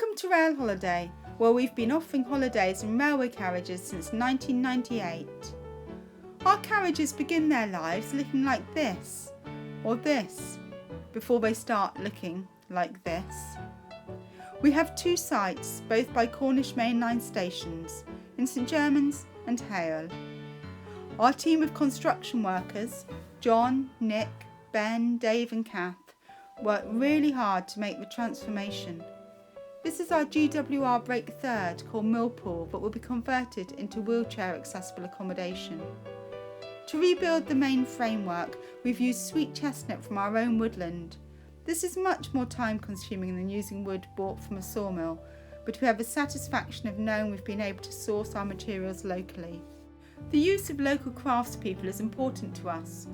Welcome to Railholiday, where we've been offering holidays in railway carriages since 1998. Our carriages begin their lives looking like this, or this, before they start looking like this. We have two sites, both by Cornish Main Line stations, in St Germans and Hale. Our team of construction workers, John, Nick, Ben, Dave and Kath, worked really hard to make the transformation. This is our GWR Break Third called Millpool that will be converted into wheelchair accessible accommodation. To rebuild the main framework, we've used sweet chestnut from our own woodland. This is much more time consuming than using wood bought from a sawmill, but we have the satisfaction of knowing we've been able to source our materials locally. The use of local craftspeople is important to us.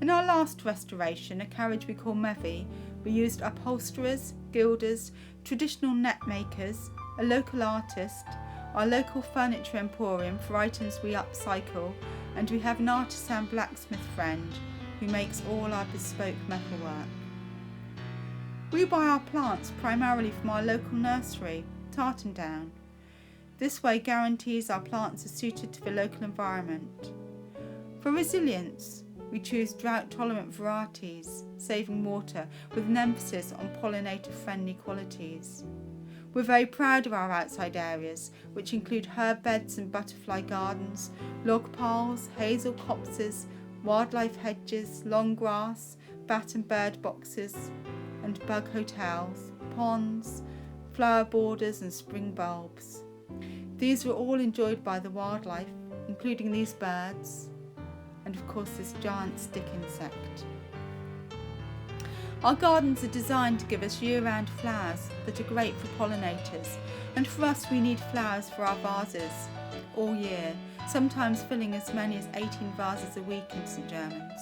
In our last restoration, a carriage we call Mevi, we used upholsterers, gilders, traditional net makers, a local artist, our local furniture emporium for items we upcycle, and we have an artisan blacksmith friend who makes all our bespoke metalwork. We buy our plants primarily from our local nursery, Tartandown. This way guarantees our plants are suited to the local environment. For resilience, we choose drought-tolerant varieties, saving water with an emphasis on pollinator-friendly qualities. We're very proud of our outside areas, which include herb beds and butterfly gardens, log piles, hazel copses, wildlife hedges, long grass, bat and bird boxes, and bug hotels, ponds, flower borders and spring bulbs. These were all enjoyed by the wildlife, including these birds, and of course this giant stick insect. Our gardens are designed to give us year-round flowers that are great for pollinators, and for us we need flowers for our vases all year, sometimes filling as many as 18 vases a week in St Germans.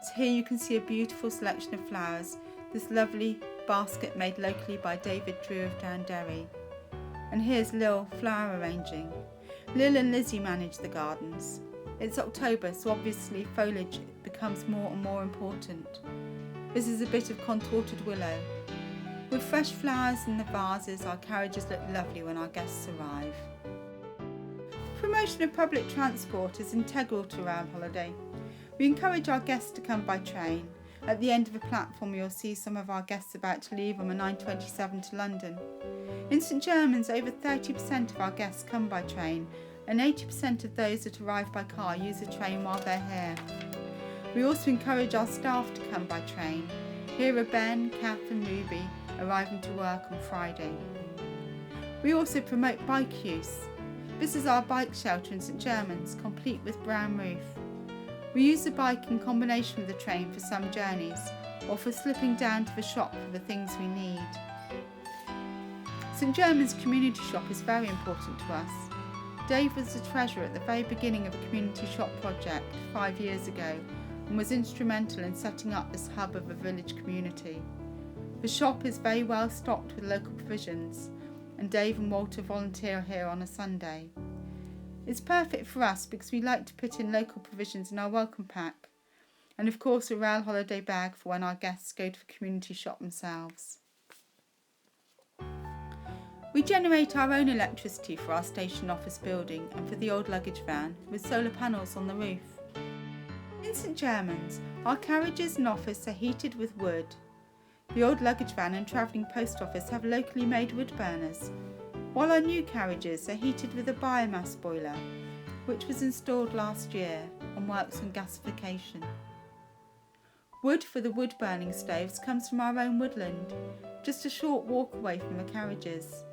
So here you can see a beautiful selection of flowers, this lovely basket made locally by David Drew of Downderry. And here's Lil flower arranging. Lil and Lizzie manage the gardens. It's October, so obviously foliage becomes more and more important. This is a bit of contorted willow. With fresh flowers in the vases, our carriages look lovely when our guests arrive. Promotion of public transport is integral to Railholiday. We encourage our guests to come by train. At the end of the platform you'll see some of our guests about to leave on the 9:27 to London. In St Germans, over 30% of our guests come by train, and 80% of those that arrive by car use a train while they're here. We also encourage our staff to come by train. Here are Ben, Kath and Ruby arriving to work on Friday. We also promote bike use. This is our bike shelter in St Germans, complete with brown roof. We use the bike in combination with the train for some journeys, or for slipping down to the shop for the things we need. St Germans community shop is very important to us. Dave was the treasurer at the very beginning of a community shop project 5 years ago and was instrumental in setting up this hub of a village community. The shop is very well stocked with local provisions, and Dave and Walter volunteer here on a Sunday. It's perfect for us because we like to put in local provisions in our welcome pack, and of course a Railholiday bag for when our guests go to the community shop themselves. We generate our own electricity for our station office building and for the old luggage van with solar panels on the roof. In St Germans, our carriages and office are heated with wood. The old luggage van and travelling post office have locally made wood burners, while our new carriages are heated with a biomass boiler, which was installed last year and works on gasification. Wood for the wood burning stoves comes from our own woodland, just a short walk away from the carriages,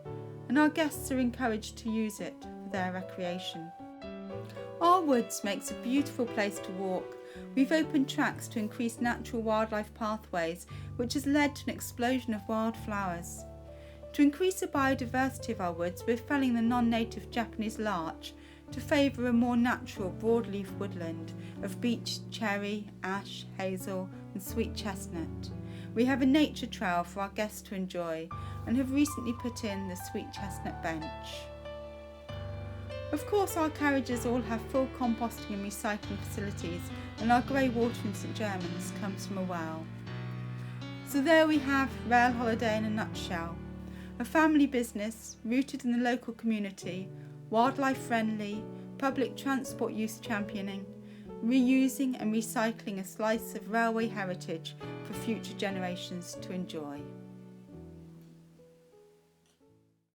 and our guests are encouraged to use it for their recreation. Our woods makes a beautiful place to walk. We've opened tracks to increase natural wildlife pathways, which has led to an explosion of wildflowers. To increase the biodiversity of our woods, we're felling the non-native Japanese larch to favour a more natural broadleaf woodland of beech, cherry, ash, hazel and sweet chestnut. We have a nature trail for our guests to enjoy and have recently put in the sweet chestnut bench. Of course our carriages all have full composting and recycling facilities, and our grey water in St Germans comes from a well. So there we have Railholiday in a nutshell. A family business rooted in the local community, wildlife friendly, public transport use championing, reusing and recycling a slice of railway heritage for future generations to enjoy.